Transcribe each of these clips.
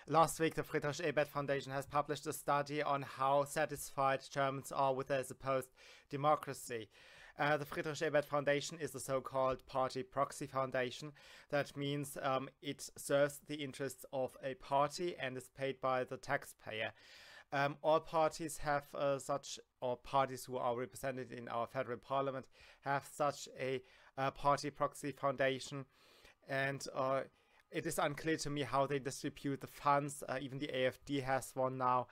Last week, the Friedrich Ebert Foundation has published a study on how satisfied Germans are with their supposed democracy. The Friedrich Ebert Foundation is a so-called party-proxy foundation. That means it serves the interests of a party and is paid by the taxpayer. All parties have or parties who are represented in our federal parliament have such a party-proxy foundation, and it is unclear to me how they distribute the funds. Even the AfD has one now.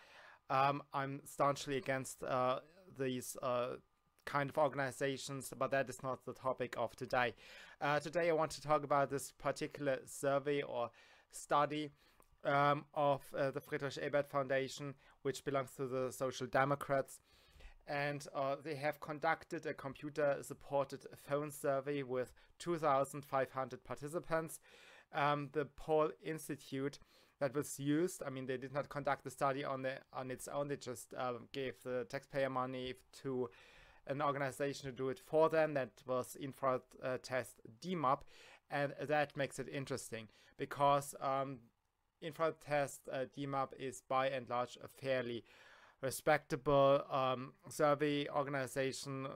I'm staunchly against these kind of organizations, but that is not the topic of today. Today I want to talk about this particular survey or study of the Friedrich Ebert Foundation, which belongs to the Social Democrats. And they have conducted a computer-supported phone survey with 2,500 participants. The poll institute that was used, I mean, they did not conduct the study on its own. They just gave the taxpayer money to an organization to do it for them. That was Infrared Test DMAP, and that makes it interesting because Infrared Test DMAP is by and large a fairly respectable survey organization,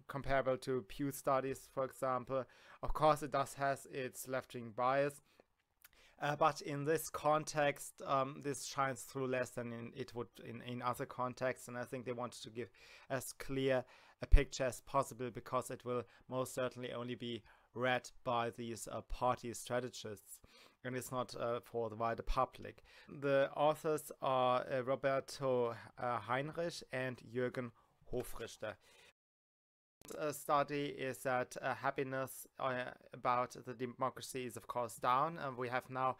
comparable to Pew Studies, for example. Of course, it does has its left-wing bias, but in this context, this shines through less than it would in other contexts, and I think they wanted to give as clear a picture as possible because it will most certainly only be read by these party strategists, and it's not for the wider public. The authors are Roberto Heinrich and Jürgen Hofrichter. The study is that happiness about the democracy is of course down. We have now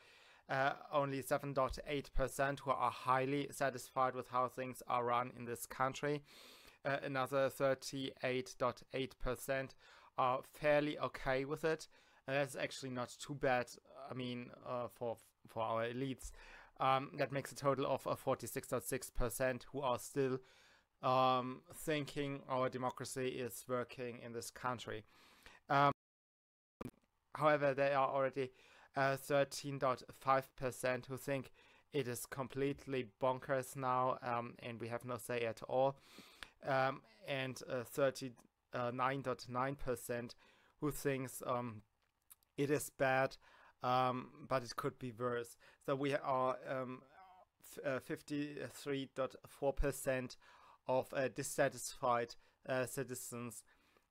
only 7.8% who are highly satisfied with how things are run in this country. Another 38.8% are fairly okay with it. That's actually not too bad. I mean, for our elites, that makes a total of 46.6% who are still thinking our democracy is working in this country. However, there are already 13.5% who think it is completely bonkers now, and we have no say at all, and 39.9% who thinks it is bad, but it could be worse. So we are 53.4% of dissatisfied citizens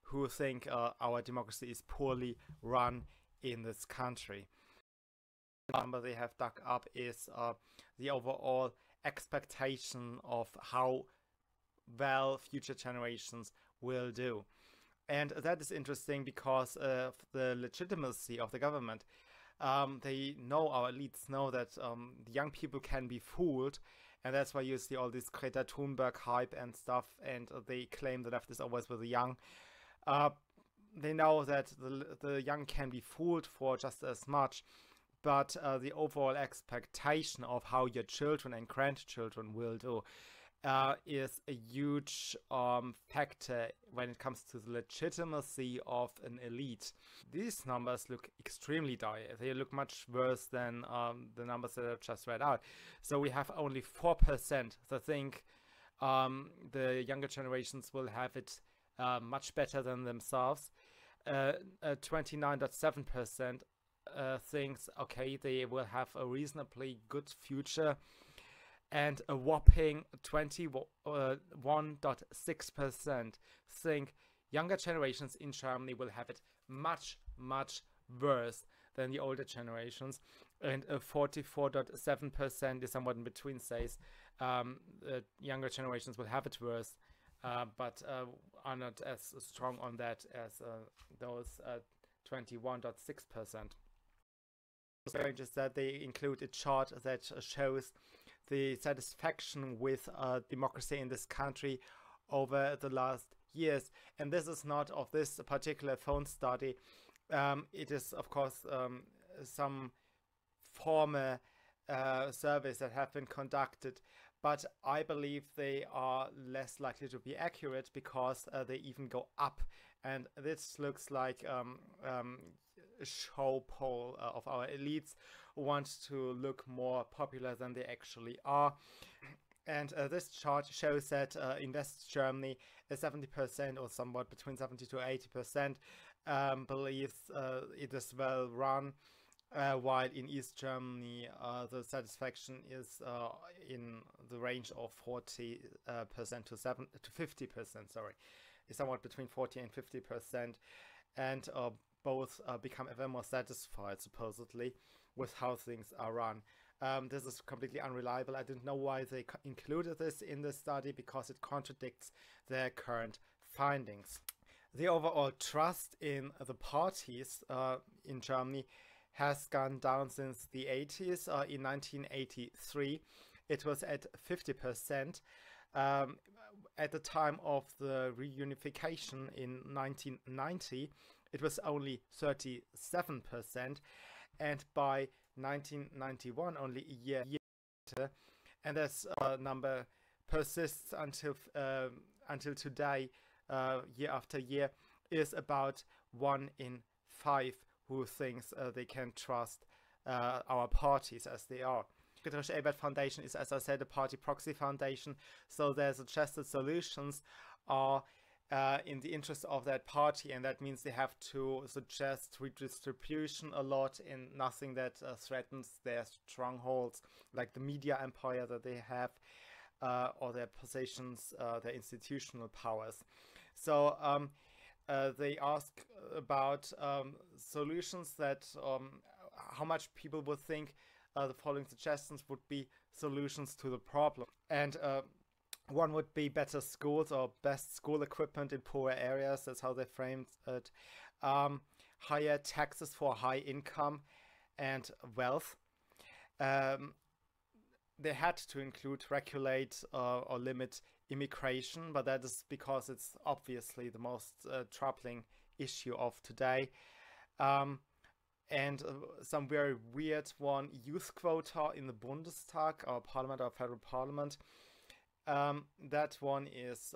who think our democracy is poorly run in this country. The number they have dug up is the overall expectation of how well future generations will do. And that is interesting because of the legitimacy of the government. They know, our elites know that the young people can be fooled, and that's why you see all this Greta Thunberg hype and stuff, and they claim the left is always with the young. They know that the young can be fooled for just as much, but the overall expectation of how your children and grandchildren will do is a huge factor when it comes to the legitimacy of an elite. These numbers look extremely dire. They look much worse than the numbers that I've just read out. So we have only 4% that think the younger generations will have it much better than themselves. 29.7% thinks, okay, they will have a reasonably good future. And a whopping 21.6% think younger generations in Germany will have it much, much worse than the older generations. And 44.7% is somewhat in between, says younger generations will have it worse, but are not as strong on that as those 21.6%. Just that they include a chart that shows the satisfaction with democracy in this country over the last years. And this is not of this particular phone study. It is, of course, some former surveys that have been conducted, but I believe they are less likely to be accurate because they even go up. And this looks like a show poll of our elites want to look more popular than they actually are. And this chart shows that in West Germany, 70% or somewhat between 70 to 80% believes it is well run, while in East Germany the satisfaction is in the range of 40% to 50%. Sorry, is somewhat between 40 and 50%, and both become ever more satisfied supposedly with how things are run. This is completely unreliable. I didn't know why they included this in the study, because it contradicts their current findings. The overall trust in the parties in Germany has gone down since the 80s. In 1983, it was at 50%. At the time of the reunification in 1990, it was only 37%. And by 1991, only a year later, and this number persists until today, year after year, is about 1 in 5 who thinks they can trust our parties as they are. Friedrich Ebert Foundation is, as I said, a party proxy foundation, so their suggested solutions are in the interest of that party, and that means they have to suggest redistribution a lot in nothing that threatens their strongholds, like the media empire that they have, or their positions, their institutional powers. So they ask about solutions that how much people would think the following suggestions would be solutions to the problem. And one would be better schools or best school equipment in poor areas. That's how they framed it. Higher taxes for high income and wealth. They had to include regulate or limit immigration, but that is because it's obviously the most troubling issue of today. And some very weird one, youth quota in the Bundestag, or parliament, or federal parliament. That one is,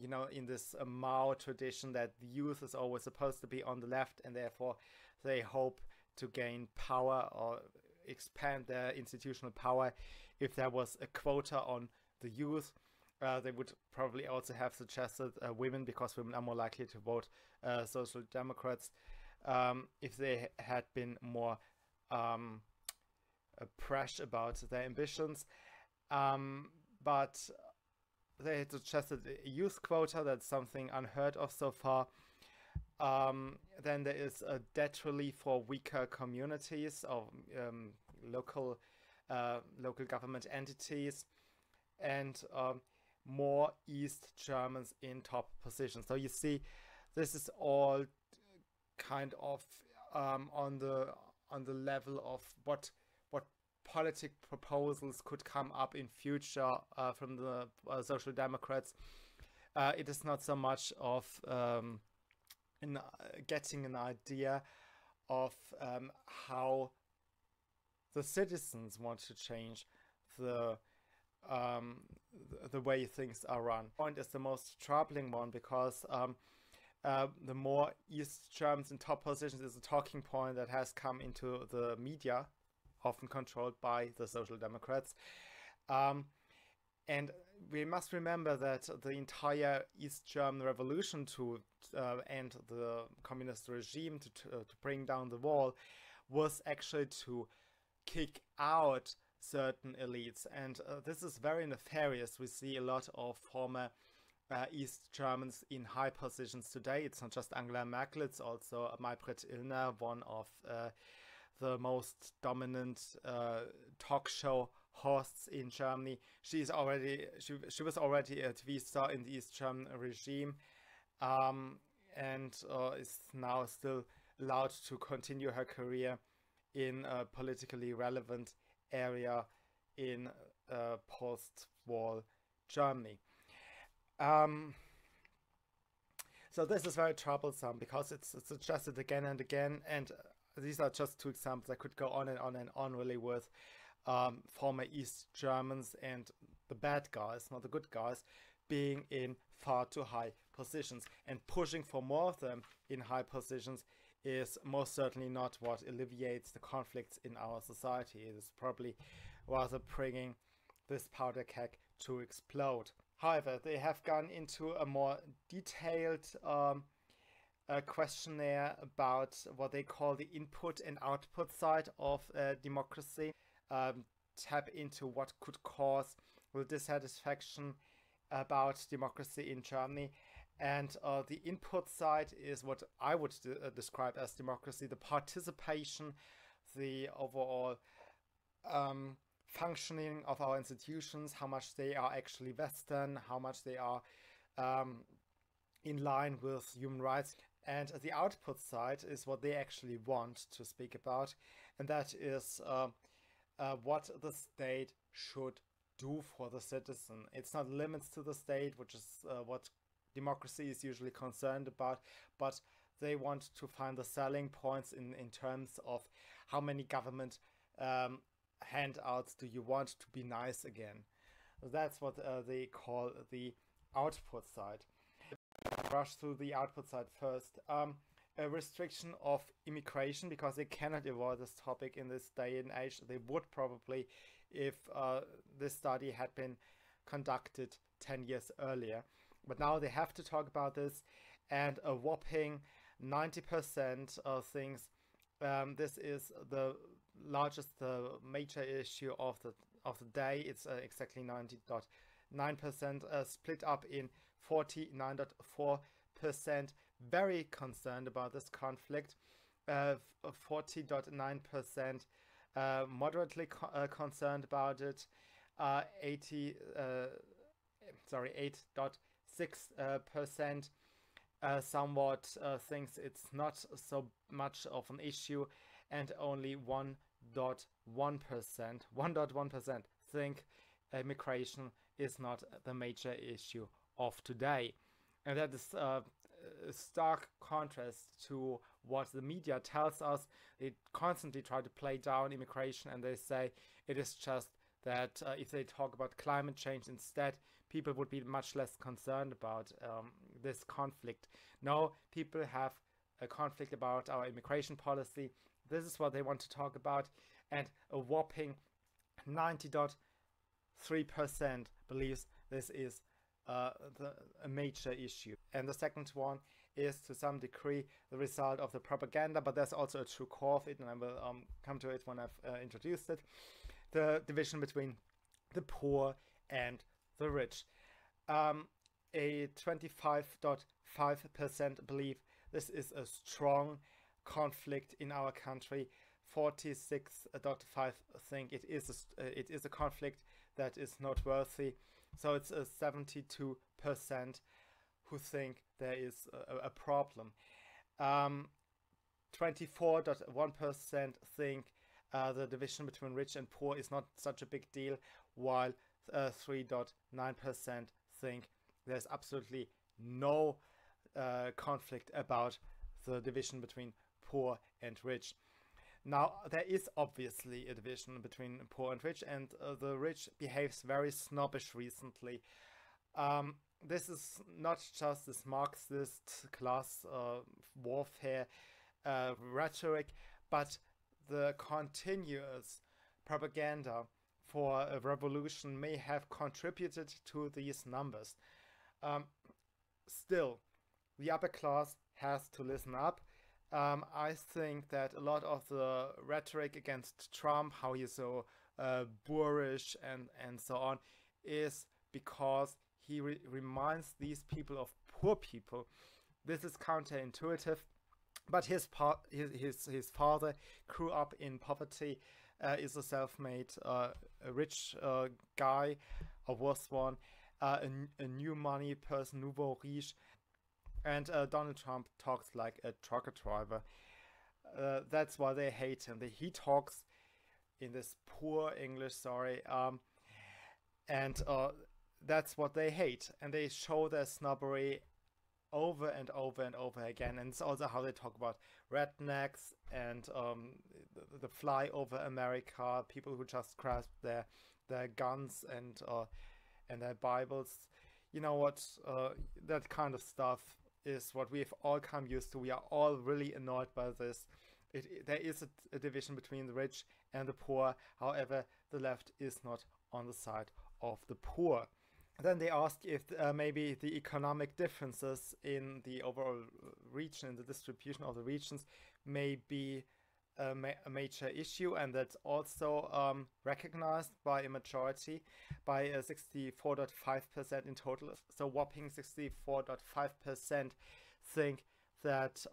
you know, in this Mao tradition that the youth is always supposed to be on the left, and therefore they hope to gain power or expand their institutional power. If there was a quota on the youth, they would probably also have suggested women, because women are more likely to vote Social Democrats, if they had been more brash about their ambitions. But they had suggested a youth quota. That's something unheard of so far. Then there is a debt relief for weaker communities or local government entities, and more East Germans in top positions. So you see, this is all kind of on the level of what politic proposals could come up in future from the Social Democrats. It is not so much of getting an idea of how the citizens want to change the way things are run. Point is the most troubling one, because the more East Germans in top positions is a talking point that has come into the media, often controlled by the Social Democrats. And we must remember that the entire East German revolution to end the communist regime, to bring down the wall, was actually to kick out certain elites. And this is very nefarious. We see a lot of former East Germans in high positions today. It's not just Angela Merkel, it's also Maybrit Illner, one of the most dominant talk show hosts in Germany. She was already a TV star in the East German regime, and is now still allowed to continue her career in a politically relevant area in post-war Germany. So this is very troublesome, because it's suggested again and again, and these are just two examples. I could go on and on and on really with former East Germans and the bad guys, not the good guys, being in far too high positions, and pushing for more of them in high positions is most certainly not what alleviates the conflicts in our society. It is probably rather bringing this powder keg to explode. However, they have gone into a more detailed questionnaire about what they call the input and output side of democracy, tap into what could cause the dissatisfaction about democracy in Germany. And the input side is what I would describe as democracy, the participation, the overall functioning of our institutions, how much they are actually Western, how much they are in line with human rights. And the output side is what they actually want to speak about, and that is what the state should do for the citizen. It's not limits to the state, which is what democracy is usually concerned about, but they want to find the selling points in terms of how many government handouts do you want to be nice again. That's what they call the output side. Rush through the output side first. A restriction of immigration, because they cannot avoid this topic in this day and age. They would probably if this study had been conducted 10 years earlier. But now they have to talk about this, and a whopping 90% of things. This is the largest, major issue of the day. It's exactly 90.9%, split up in 49.4% very concerned about this conflict, 40.9% moderately concerned about it, 8.6% somewhat thinks it's not so much of an issue, and only 1.1% think immigration is not the major issue of today. And that is a stark contrast to what the media tells us. They constantly try to play down immigration, and they say it is just that if they talk about climate change instead, people would be much less concerned about this conflict. No, people have a conflict about our immigration policy. This is what they want to talk about, and a whopping 90.3% believes this is a major issue. And the second one is to some degree the result of the propaganda, but there's also a true core of it, and I will come to it when I've introduced it. The division between the poor and the rich. A 25.5% believe this is a strong conflict in our country. 46.5% think it is a conflict that is noteworthy. So it's a 72% who think there is a problem. 24.1% think the division between rich and poor is not such a big deal, while 3.9% think there's absolutely no conflict about the division between poor and rich. Now, there is obviously a division between poor and rich, and the rich behaves very snobbish recently. This is not just this Marxist class warfare rhetoric, but the continuous propaganda for a revolution may have contributed to these numbers. Still, the upper class has to listen up. I think that a lot of the rhetoric against Trump, how he's so boorish and so on, is because he reminds these people of poor people. This is counterintuitive, but his father grew up in poverty, is a self-made rich guy, a worse one, a new money person, nouveau riche. And Donald Trump talks like a trucker driver. That's why they hate him. He talks in this poor English, and that's what they hate. And they show their snobbery over and over and over again. And it's also how they talk about rednecks and the flyover America, people who just grasp their guns and their Bibles. You know what? That kind of stuff is what we've all come used to. We are all really annoyed by this. There is a division between the rich and the poor. However, the left is not on the side of the poor. Then they ask if maybe the economic differences in the overall region, in the distribution of the regions, may be a major issue, and that's also recognized by a majority, by 64.5% in total. So whopping 64.5% think that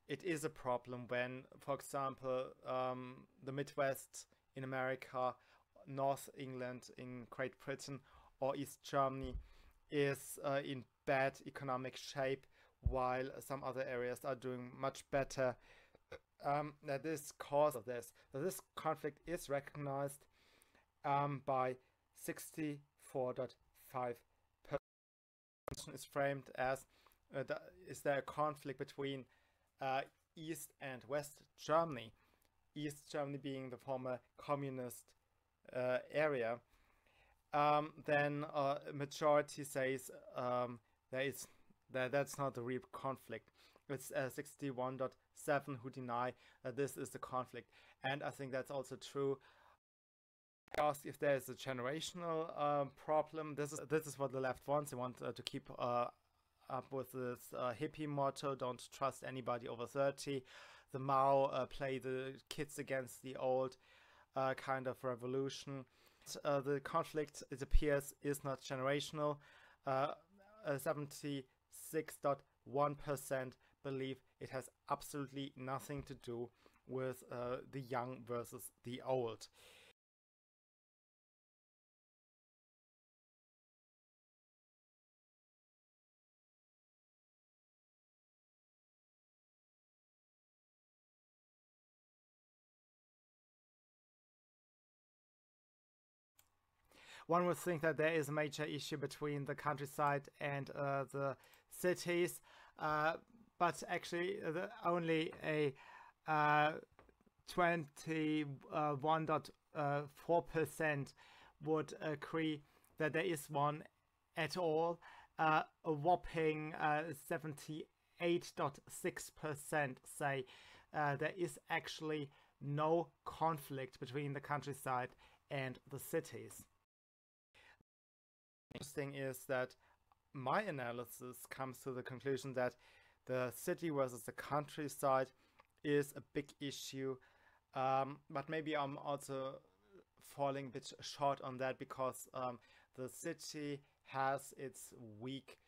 it is a problem when, for example, the Midwest in America, North England in Great Britain, or East Germany is in bad economic shape, while some other areas are doing much better. That is cause of this. So this conflict is recognized by 64.5%. Is framed as is there a conflict between East and West Germany? East Germany being the former communist area. Then a majority says that's not a real conflict. It's 61.7 who deny that this is the conflict, and I think that's also true. Ask if there is a generational problem. This is what the left wants. They want to keep up with this hippie motto: "Don't trust anybody over 30." The Mao play the kids against the old kind of revolution. The conflict, it appears, is not generational. 76.1% believe it has absolutely nothing to do with the young versus the old. One would think that there is a major issue between the countryside and the cities, but actually only a 21.4% would agree that there is one at all. A whopping 78.6% say there is actually no conflict between the countryside and the cities. Interesting is that my analysis comes to the conclusion that the city versus the countryside is a big issue, but maybe I'm also falling a bit short on that, because the city has its weak,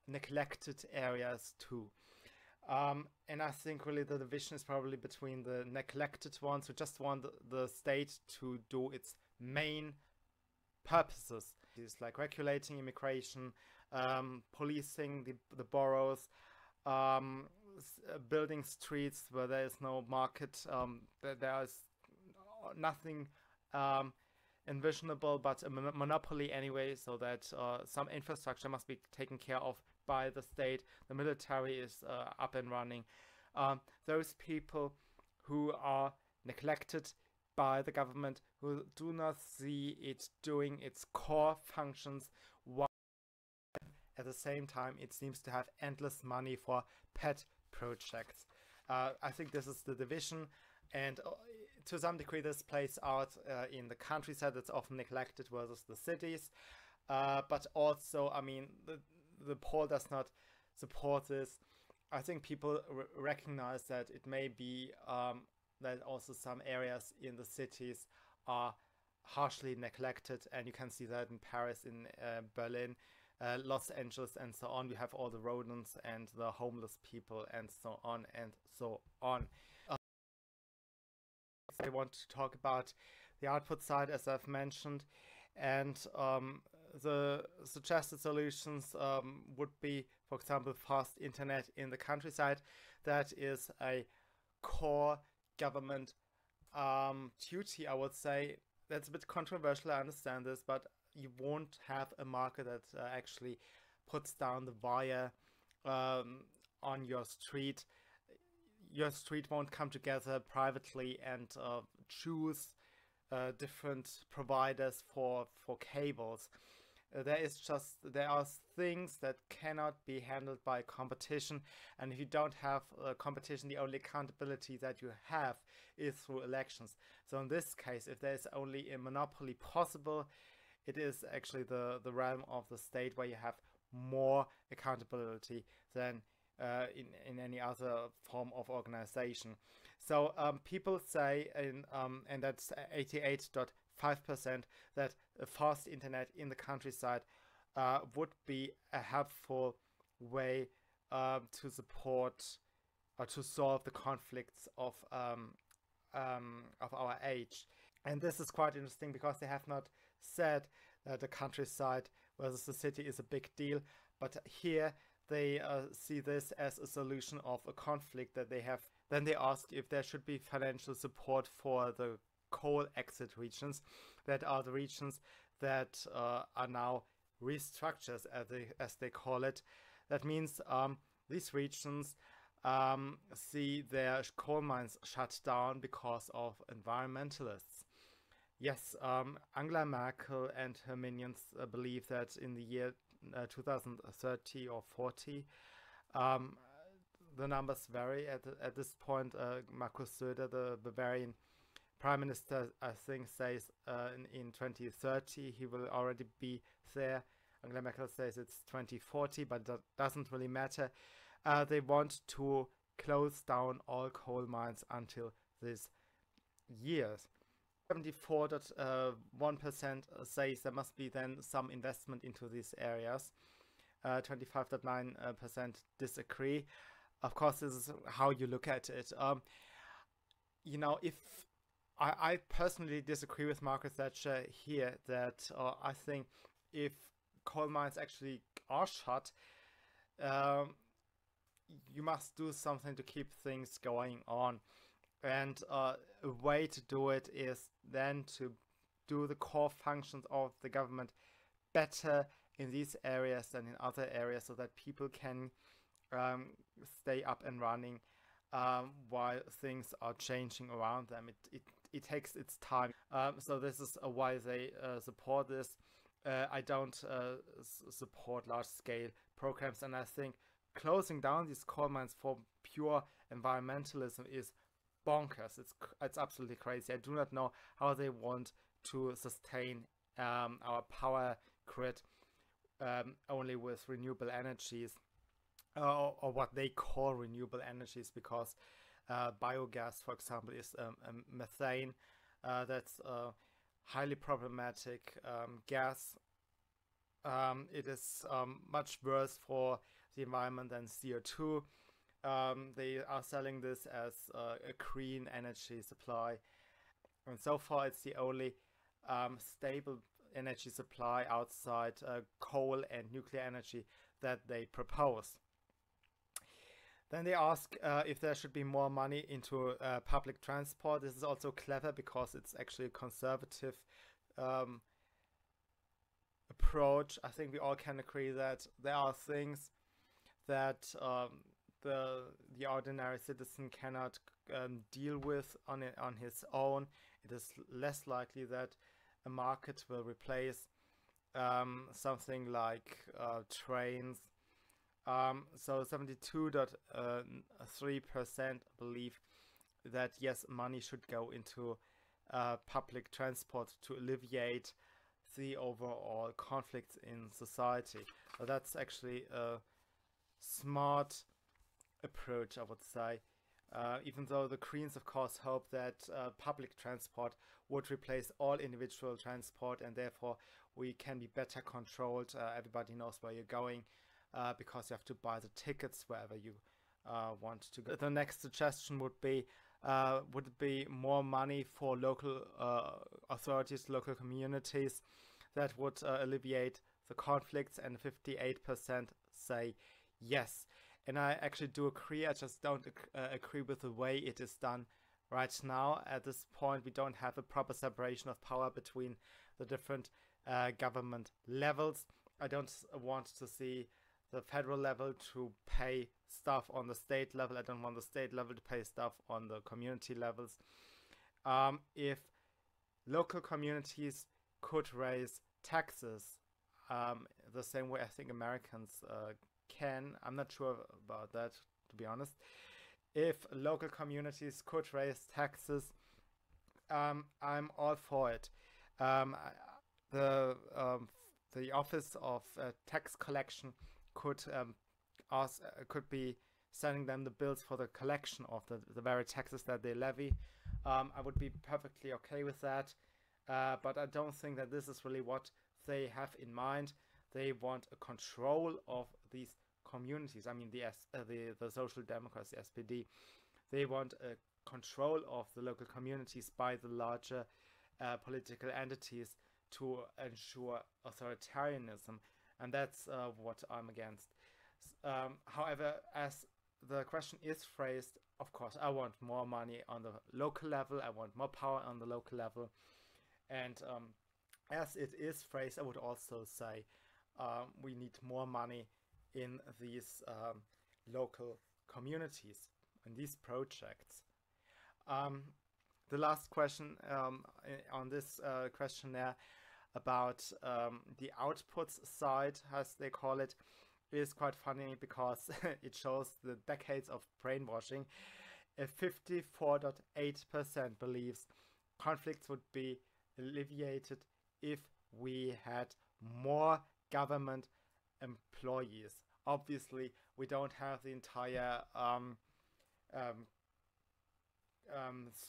neglected areas too. And I think really the division is probably between the neglected ones who just want the state to do its main purposes. It's like regulating immigration, policing the boroughs, building streets where there is no market, there is nothing envisionable but a monopoly anyway, so that some infrastructure must be taken care of by the state. The military is up and running. Those people who are neglected by the government, who do not see it doing its core functions, while at the same time it seems to have endless money for pet projects. I think this is the division, and to some degree this plays out in the countryside that's often neglected versus the cities, but also, I mean, the poll does not support this. I think people recognize that it may be that also some areas in the cities are harshly neglected, and you can see that in Paris, in Berlin, Los Angeles, and so on. We have all the rodents and the homeless people and so on and so on. I want to talk about the output side, as I've mentioned, and the suggested solutions would be, for example, fast internet in the countryside. That is a core government duty, I would say. That's a bit controversial, I understand this, but you won't have a market that actually puts down the wire on your street. Your street won't come together privately and choose different providers for cables. there are things that cannot be handled by competition, and if you don't have competition, the only accountability that you have is through elections. So in this case, if there's only a monopoly possible, it is actually the realm of the state where you have more accountability than in any other form of organization. So people say, and that's 88.5%, that a fast internet in the countryside would be a helpful way to support or to solve the conflicts of our age. And this is quite interesting because they have not said that the countryside versus the city is a big deal, but here they see this as a solution of a conflict that they have. Then they ask if there should be financial support for the coal exit regions, that are the regions that are now restructured, as they call it. That means these regions see their coal mines shut down because of environmentalists. Yes, Angela Merkel and her minions believe that in the year 2030 or 40, the numbers vary at this point. Markus Söder, the Bavarian Prime Minister, I think, says in 2030 he will already be there. Angela Merkel says it's 2040, but that doesn't really matter. They want to close down all coal mines until this year. 74.1% says there must be then some investment into these areas. 25.9% disagree. Of course, this is how you look at it. You know, if I personally disagree with Margaret Thatcher here, that I think if coal mines actually are shut, you must do something to keep things going on. And a way to do it is then to do the core functions of the government better in these areas than in other areas, so that people can stay up and running while things are changing around them. It takes its time. So this is why they support this. I don't support large-scale programs, and I think closing down these coal mines for pure environmentalism is bonkers. It's absolutely crazy. I do not know how they want to sustain our power grid only with renewable energies, or what they call renewable energies, because biogas, for example, is methane. That's a highly problematic gas. It is much worse for the environment than CO2. They are selling this as a green energy supply, and so far it's the only stable energy supply outside coal and nuclear energy that they propose. Then they ask if there should be more money into public transport. This is also clever because it's actually a conservative approach. I think we all can agree that there are things that the ordinary citizen cannot deal with on his own. It is less likely that a market will replace something like trains. So 72.3% believe that yes, money should go into public transport to alleviate the overall conflicts in society. That's actually a smart approach, I would say. Even though the Greens, of course, hope that public transport would replace all individual transport, and therefore we can be better controlled. Everybody knows where you're going, because you have to buy the tickets wherever you want to go. The next suggestion would it be more money for local authorities, local communities, that would alleviate the conflicts, and 58% say yes. And I actually do agree. I just don't agree with the way it is done right now. At this point, we don't have a proper separation of power between the different government levels. I don't want to see the federal level to pay stuff on the state level. I don't want the state level to pay stuff on the community levels. If local communities could raise taxes, the same way I think Americans can. I'm not sure about that, to be honest. If local communities could raise taxes, I'm all for it. The Office of Tax Collection could could be sending them the bills for the collection of the very taxes that they levy. I would be perfectly okay with that, but I don't think that this is really what they have in mind. They want a control of these communities. I mean, the Social Democrats, the SPD, they want a control of the local communities by the larger political entities to ensure authoritarianism, and that's what I'm against. However, as the question is phrased, of course, I want more money on the local level, I want more power on the local level, and as it is phrased, I would also say we need more money in these local communities, in these projects. The last question on this questionnaire about the outputs side, as they call it, is quite funny because it shows the decades of brainwashing. 54.8% believes conflicts would be alleviated if we had more government employees. Obviously, we don't have the entire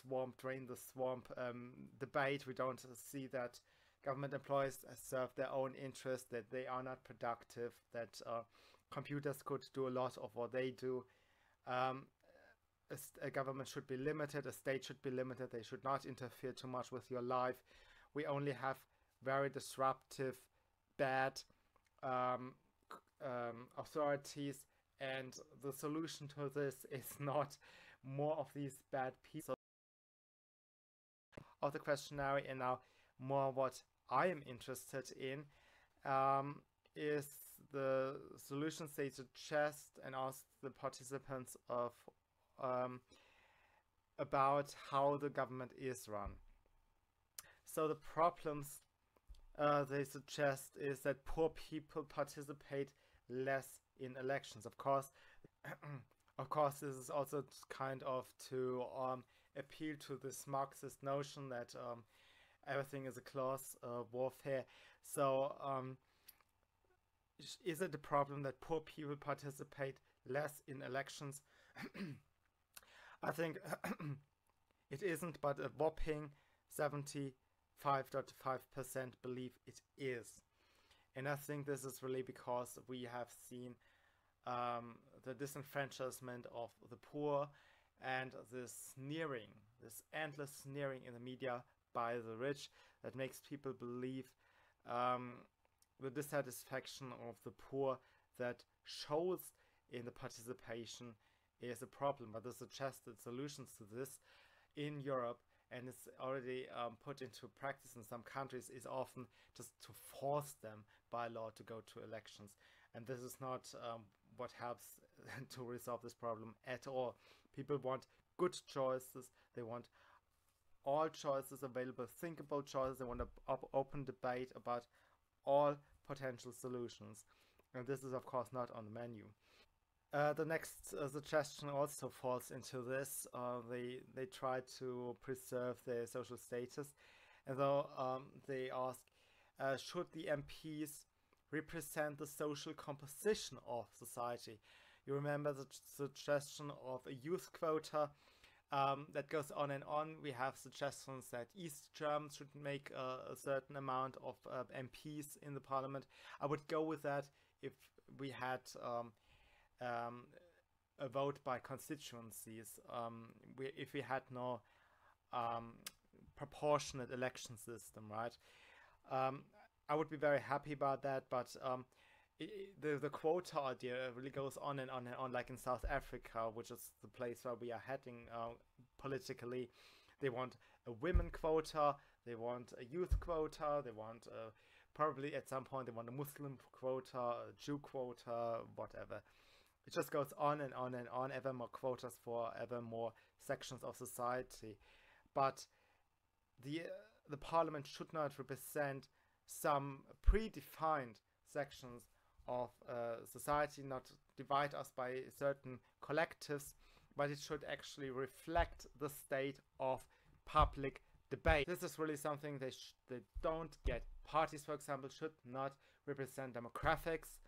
swamp, drain the swamp debate. We don't see that government employees serve their own interest, that they are not productive, that computers could do a lot of what they do. A government should be limited, a state should be limited, they should not interfere too much with your life. We only have very disruptive, bad authorities, and the solution to this is not more of these bad people of the questionnaire. And now more what I am interested in is the solutions they suggest and ask the participants of about how the government is run. So the problems they suggest is that poor people participate less in elections. Of course, this is also kind of to appeal to this Marxist notion that everything is a class warfare. So is it a problem that poor people participate less in elections? I think it isn't, but a whopping 75.5% believe it is. And I think this is really because we have seen the disenfranchisement of the poor and this sneering, this endless sneering in the media by the rich that makes people believe the dissatisfaction of the poor that shows in the participation is a problem. But the suggested solutions to this in Europe, and it's already put into practice in some countries, is often just to force them by law to go to elections. And this is not what helps to resolve this problem at all. People want good choices. They want all choices available, thinkable choices. They want an open debate about all potential solutions. And this is, of course, not on the menu. The next suggestion also falls into this. They try to preserve their social status, and though they ask, should the MPs represent the social composition of society? You remember the suggestion of a youth quota that goes on and on. We have suggestions that East Germans should make a certain amount of MPs in the parliament. I would go with that if we had a vote by constituencies, if we had no proportionate election system, right? I would be very happy about that, but the quota idea really goes on and on and on, like in South Africa, which is the place where we are heading politically. They want a women quota, they want a youth quota, they want probably at some point they want a Muslim quota, a Jew quota, whatever. It just goes on and on and on, ever more quotas for ever more sections of society. But the parliament should not represent some predefined sections of society, not divide us by certain collectives, but it should actually reflect the state of public debate. This is really something they don't get. Parties, for example, should not represent demographics.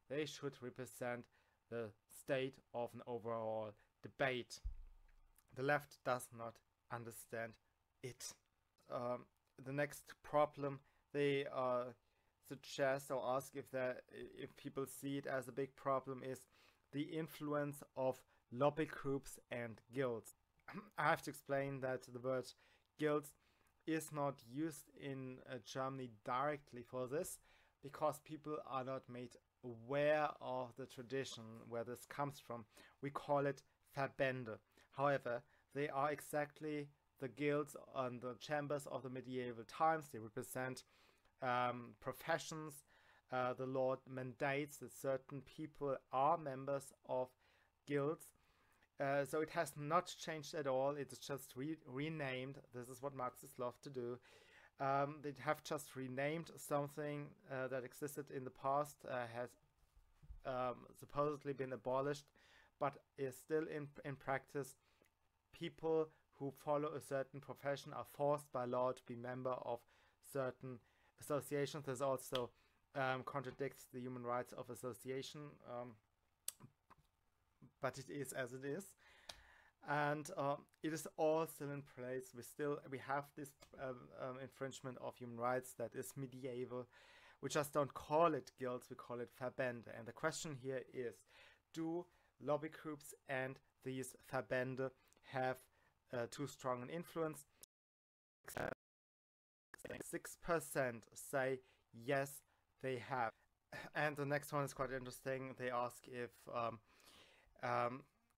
They should represent the state of an overall debate. The left does not understand it. The next problem they suggest or ask if people see it as a big problem is the influence of lobby groups and guilds. I have to explain that the word guilds is not used in Germany directly for this, because people are not made aware of the tradition where this comes from. We call it Verbände. However, they are exactly the guilds and the chambers of the medieval times. They represent professions. The law mandates that certain people are members of guilds. So it has not changed at all. It's just renamed. This is what Marxists love to do. They have just renamed something that existed in the past, has supposedly been abolished, but is still in practice. People who follow a certain profession are forced by law to be member of certain associations. This also contradicts the human rights of association, but it is as it is, and it is all still in place. We have this infringement of human rights that is medieval. We just don't call it guilds, we call it Verbände. And the question here is, do lobby groups and these Verbände have too strong an influence? 6% say yes, they have. And the next one is quite interesting. They ask if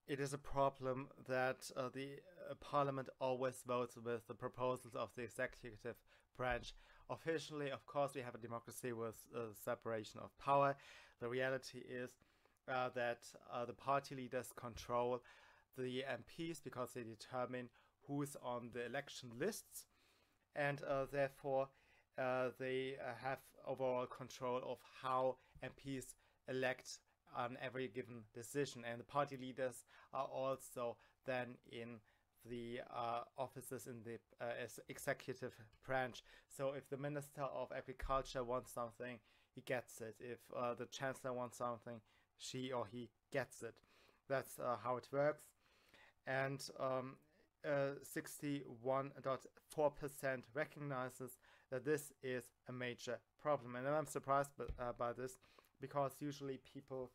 it is a problem that the parliament always votes with the proposals of the executive branch. Officially, of course, we have a democracy with separation of power. The reality is that the party leaders control the MPs because they determine who's on the election lists, and therefore they have overall control of how MPs elect on every given decision, and the party leaders are also then in the offices in the executive branch. So if the Minister of Agriculture wants something, he gets it. If the Chancellor wants something, she or he gets it. That's how it works. And 61.4% recognizes that this is a major problem. And I'm surprised by this, because usually people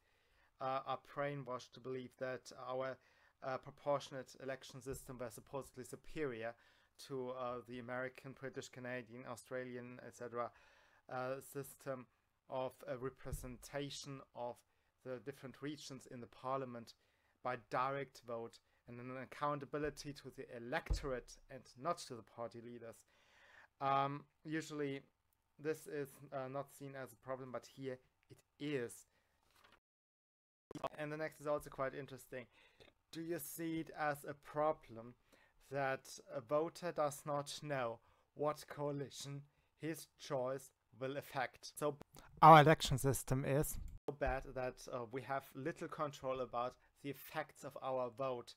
are brainwashed to believe that our proportionate election system was supposedly superior to the American, British, Canadian, Australian, etc. System of representation of the different regions in the parliament by direct vote, and an accountability to the electorate and not to the party leaders. Usually this is not seen as a problem, but here it is. And the next is also quite interesting. Do you see it as a problem that a voter does not know what coalition his choice will affect? So our election system is so bad that we have little control about the effects of our vote.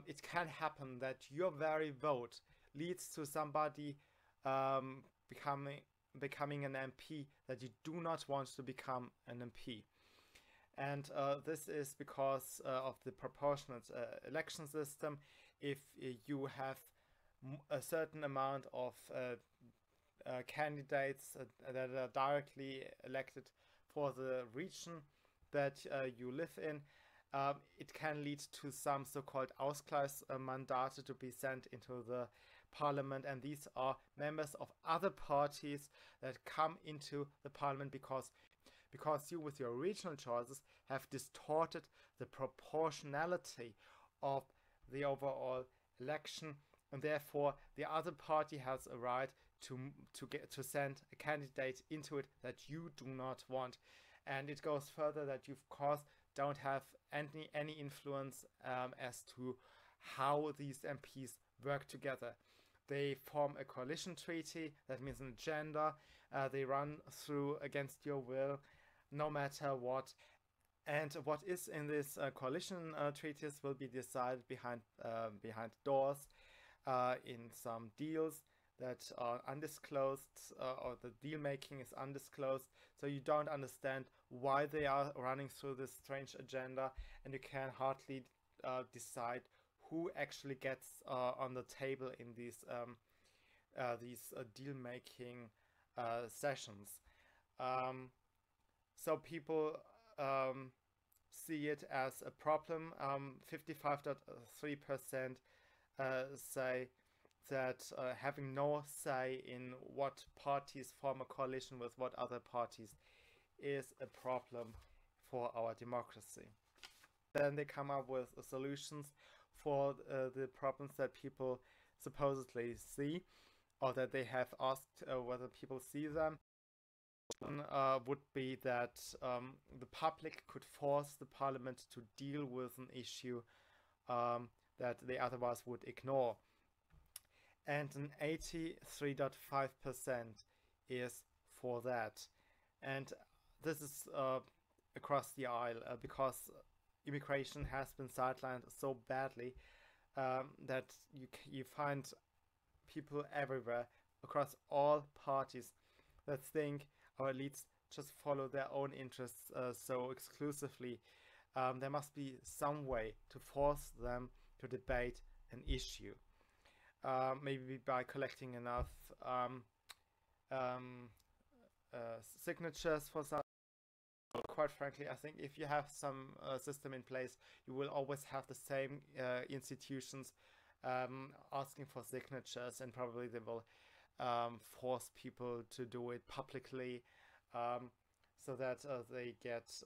It can happen that your very vote leads to somebody becoming an MP that you do not want to become an MP. And this is because of the proportionate election system. If you have a certain amount of candidates that are directly elected for the region that you live in, it can lead to some so-called Ausgleichsmandate to be sent into the parliament, and these are members of other parties that come into the parliament because you, with your regional choices, have distorted the proportionality of the overall election, and therefore the other party has a right to send a candidate into it that you do not want. And it goes further that you, of course, don't have any influence as to how these MPs work together. they form a coalition treaty. That means an agenda they run through against your will, no matter what. And what is in this coalition treaties will be decided behind doors in some deals that are undisclosed, or the deal making is undisclosed, so you don't understand why they are running through this strange agenda, and you can hardly decide who actually gets on the table in these deal making sessions. So people see it as a problem. 55.3% say that having no say in what parties form a coalition with what other parties is a problem for our democracy. Then they come up with solutions for the problems that people supposedly see, or that they have asked whether people see them. Would be that the public could force the parliament to deal with an issue that they otherwise would ignore. And an 83.5% is for that. And this is across the aisle because immigration has been sidelined so badly that you find people everywhere across all parties that think our elites just follow their own interests so exclusively. There must be some way to force them to debate an issue. Maybe by collecting enough signatures for some. Quite frankly, I think if you have some system in place, you will always have the same institutions asking for signatures, and probably they will force people to do it publicly so that they get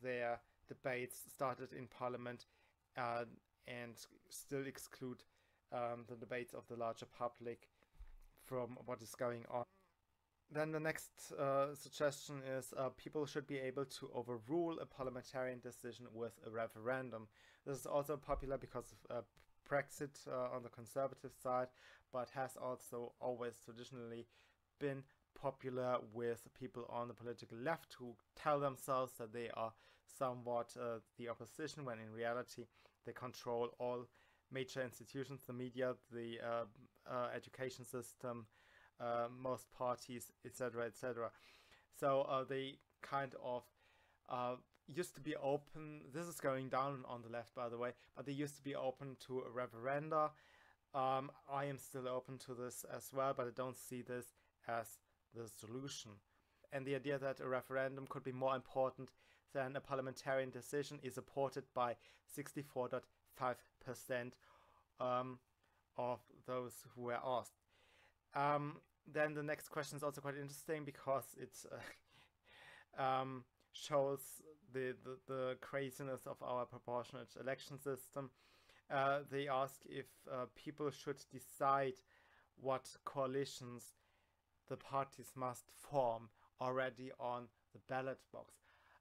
their debates started in parliament and still exclude the debates of the larger public from what is going on. Then the next suggestion is people should be able to overrule a parliamentarian decision with a referendum. This is also popular because of Brexit on the conservative side, but has also always traditionally been popular with people on the political left who tell themselves that they are somewhat the opposition, when in reality they control all major institutions, the media, the education system, most parties, etc., etc. So they kind of used to be open. This is going down on the left, by the way, but they used to be open to a referenda. I am still open to this as well, but I don't see this as the solution. And the idea that a referendum could be more important than a parliamentarian decision is supported by 64.5% of those who were asked. Then the next question is also quite interesting because it shows the craziness of our proportionate election system. They ask if people should decide what coalitions the parties must form already on the ballot box.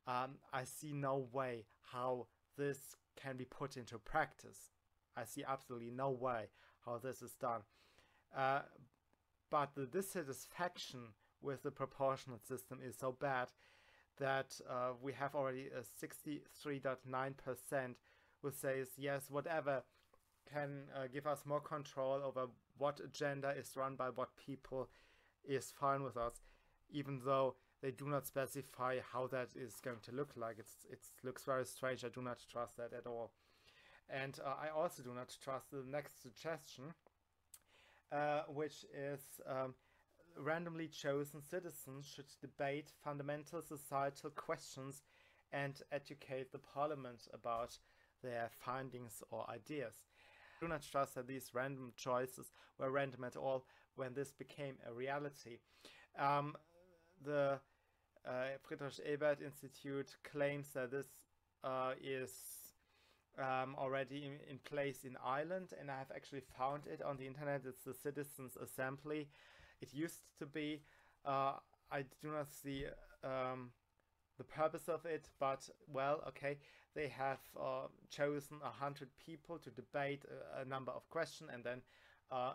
I see no way how this can be put into practice. I see absolutely no way how this is done. But the dissatisfaction with the proportionate system is so bad that we have already a 63.9% who says yes, whatever can give us more control over what agenda is run by what people is fine with us, even though they do not specify how that is going to look like. It looks very strange. I do not trust that at all. And I also do not trust the next suggestion, which is randomly chosen citizens should debate fundamental societal questions and educate the parliament about their findings or ideas. I do not trust that these random choices were random at all when this became a reality. The Friedrich Ebert Institute claims that this is already in place in Ireland, and I have actually found it on the internet. It's the Citizens Assembly. It used to be. I do not see the purpose of it, but well, okay, they have chosen 100 people to debate a number of questions, and then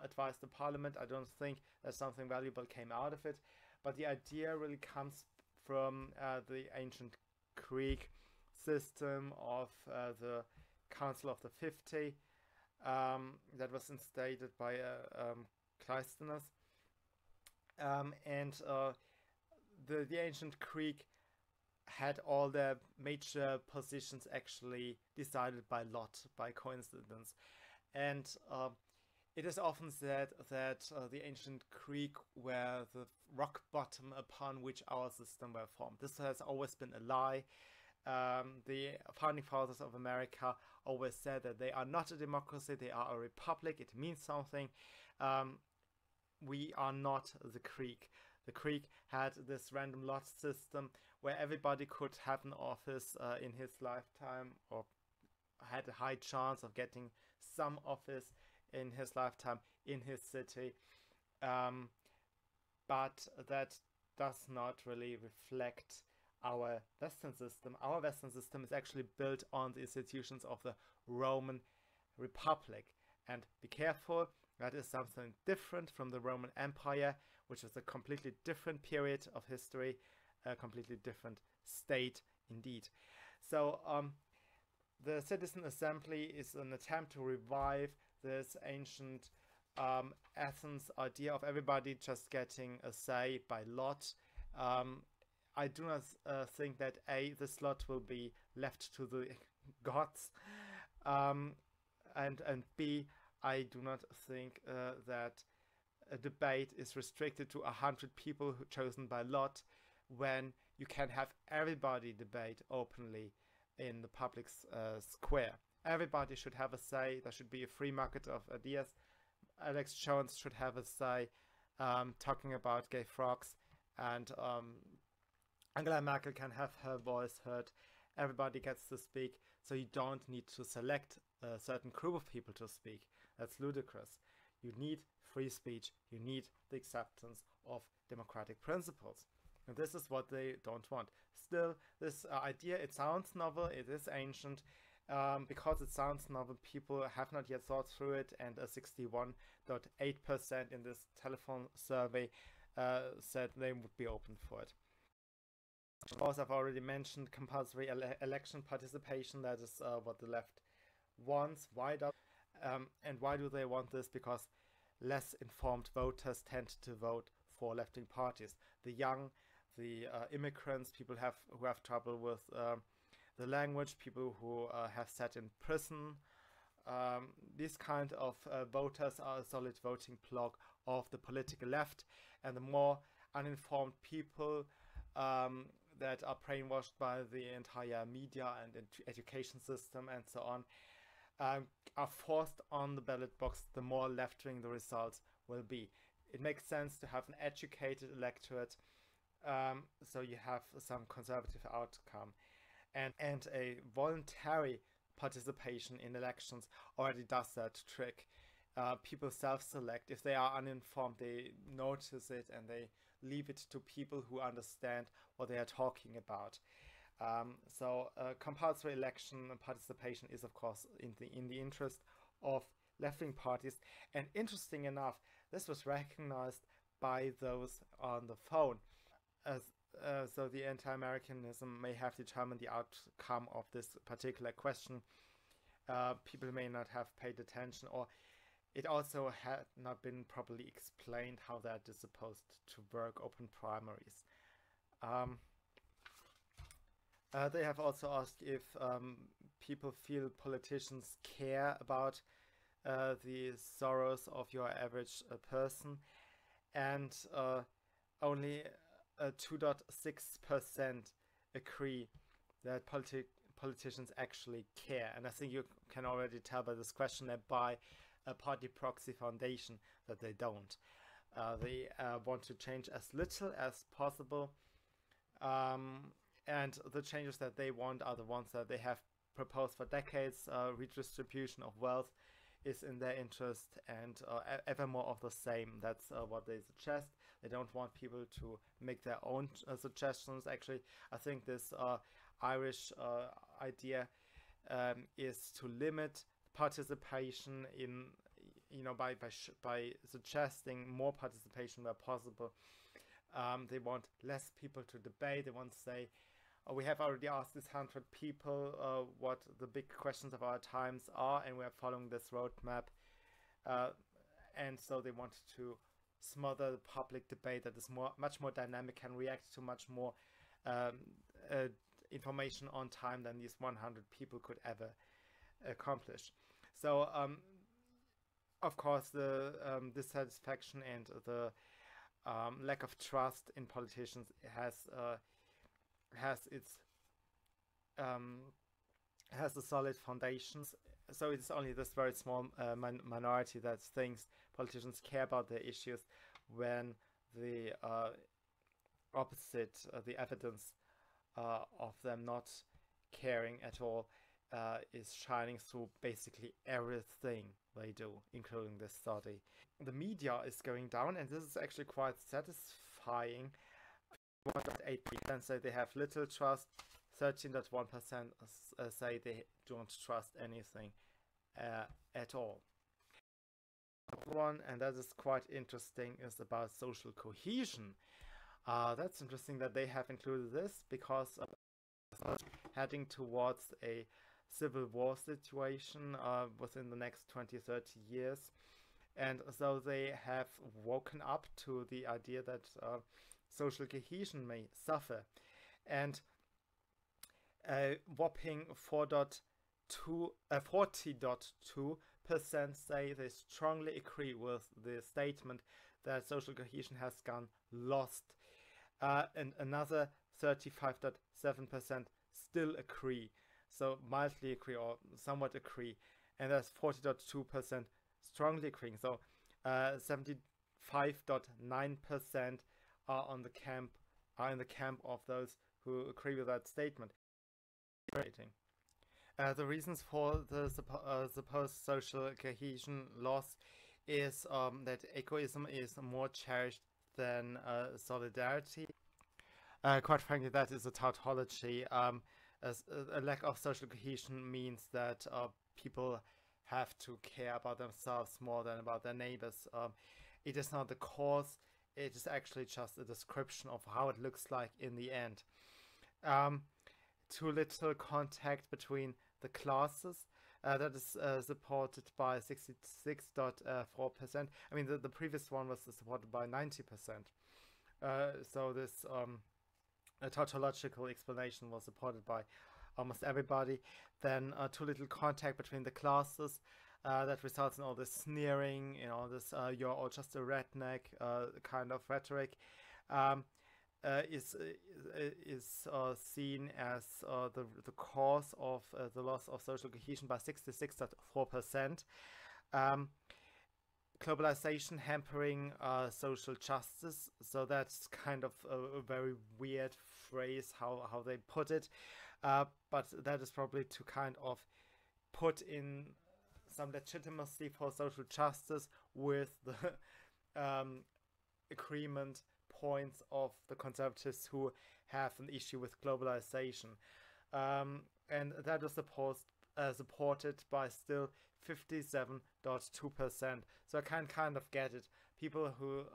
advised the parliament. I don't think that something valuable came out of it, but the idea really comes from the ancient Greek system of the Council of the 50 that was instated by Cleisthenes. And the ancient Greek had all their major positions actually decided by lot, by coincidence. And it is often said that the ancient Greek were the rock bottom upon which our system were formed. This has always been a lie. The founding fathers of America always said that they are not a democracy, they are a republic. It means something. We are not the Greek. The Greek had this random lot system where everybody could have an office in his lifetime, or had a high chance of getting some office in his lifetime in his city. But that does not really reflect our Western system. Our Western system is actually built on the institutions of the Roman Republic. And be careful, that is something different from the Roman Empire, which is a completely different period of history, a completely different state indeed. So the Citizen Assembly is an attempt to revive this ancient Athens idea of everybody just getting a say by lot. I do not think that A, this lot will be left to the gods, and B, I do not think that a debate is restricted to 100 people chosen by lot, when you can have everybody debate openly in the public square. Everybody should have a say. There should be a free market of ideas. Alex Jones should have a say talking about gay frogs, and Angela Merkel can have her voice heard. Everybody gets to speak, so you don't need to select a certain group of people to speak. That's ludicrous. You need free speech. You need the acceptance of democratic principles. And this is what they don't want. Still, this idea, it sounds novel, it is ancient. Because it sounds novel, people have not yet thought through it, and 61.8% in this telephone survey said they would be open for it. Of course, I've already mentioned compulsory election participation. That is what the left wants. And why do they want this? Because less informed voters tend to vote for left-wing parties. The young, the immigrants, people who have trouble with the language, people who have sat in prison. These kind of voters are a solid voting bloc of the political left, and the more uninformed people that are brainwashed by the entire media and education system and so on are forced on the ballot box, the more left-wing the results will be. It makes sense to have an educated electorate, so you have some conservative outcome. And a voluntary participation in elections already does that trick. People self-select. If they are uninformed, they notice it and they leave it to people who understand what they are talking about. So compulsory election participation is, of course, in the interest of left-wing parties. And interesting enough, this was recognized by those on the phone. So the anti-Americanism may have determined the outcome of this particular question. People may not have paid attention, or it also had not been properly explained how that is supposed to work, open primaries. They have also asked if people feel politicians care about the sorrows of your average person, and only 2.6% agree that politicians actually care. And I think you can already tell by this question that by a party-proxy foundation that they don't. They want to change as little as possible, and the changes that they want are the ones that they have proposed for decades. Redistribution of wealth is in their interest, and ever more of the same. That's what they suggest. They don't want people to make their own suggestions. Actually, I think this Irish idea is to limit participation by suggesting more participation where possible. They want less people to debate. They want to say, we have already asked these 100 people what the big questions of our times are, and we are following this roadmap. And so they want to smother the public debate that is much more dynamic, can react to much more information on time than these 100 people could ever accomplish. So, of course, the dissatisfaction and the lack of trust in politicians has the solid foundations. So it's only this very small minority that thinks politicians care about their issues, when the opposite, the evidence of them not caring at all is shining through basically everything they do, including this study. The media is going down, and this is actually quite satisfying. 1.8% say they have little trust, 13.1% say they don't trust anything at all. One, and that is quite interesting, is about social cohesion. That's interesting that they have included this, because heading towards a civil war situation within the next 20-30 years, and so they have woken up to the idea that social cohesion may suffer, and whopping 40.2% say they strongly agree with the statement that social cohesion has gone lost, and another 35.7% still agree, so mildly agree or somewhat agree, and there's 40.2% strongly agreeing. So 75.9% are in the camp of those who agree with that statement. The reasons for the supposed social cohesion loss is that egoism is more cherished than solidarity. Quite frankly, that is a tautology. As a lack of social cohesion means that people have to care about themselves more than about their neighbors. It is not the cause, it is actually just a description of how it looks like in the end. Too little contact between the classes, that is supported by 66.4%. I mean, the previous one was supported by 90%. So this a tautological explanation was supported by almost everybody. Then too little contact between the classes, that results in all this sneering, this you're all just a redneck kind of rhetoric, is seen as the cause of the loss of social cohesion by 66.4%. Globalization hampering social justice, so that's kind of a very weird phrase how they put it, but that is probably to kind of put in some legitimacy for social justice with the agreement points of the conservatives who have an issue with globalization, and that is supported by still 57.2%. So I can kind of get it. People who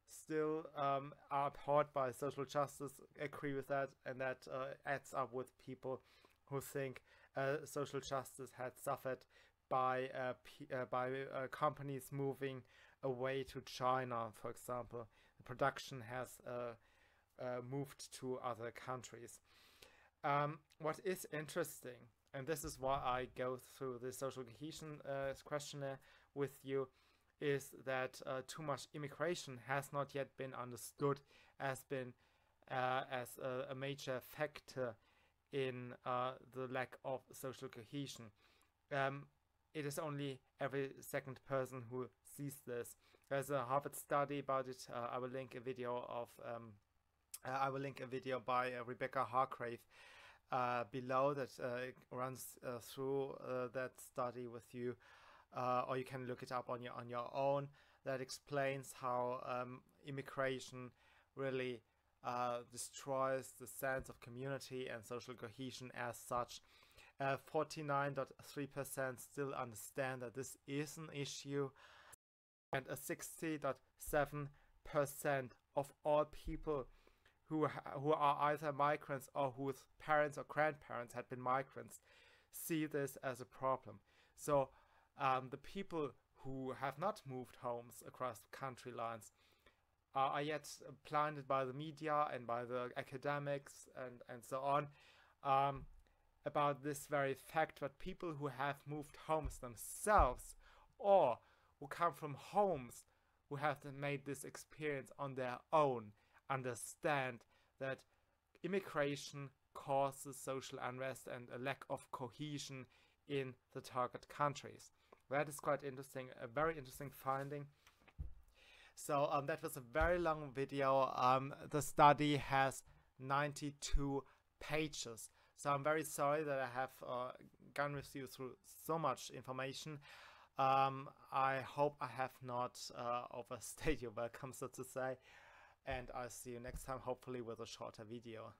still are abhorred by social justice agree with that, and that adds up with people who think social justice had suffered by companies moving away to China, for example. The production has moved to other countries. What is interesting, and this is why I go through the social cohesion questionnaire with you, is that too much immigration has not yet been understood as a major factor in the lack of social cohesion. It is only every second person who sees this. There's a Harvard study about it. I will link a video by Rebecca Hargrave below that runs through that study with you, or you can look it up on your own. That explains how immigration really destroys the sense of community and social cohesion as such, 49.3% still understand that this is an issue, and 60.7% of all people who are either migrants or whose parents or grandparents had been migrants see this as a problem. So the people who have not moved homes across country lines are yet blinded by the media and by the academics and so on about this very fact, that people who have moved homes themselves or who come from homes who have made this experience on their own understand that immigration causes social unrest and a lack of cohesion in the target countries. That is quite interesting, a very interesting finding. So that was a very long video. The study has 92 pages. So I'm very sorry that I have gone with you through so much information. I hope I have not overstayed your welcome, so to say. And I'll see you next time, hopefully with a shorter video.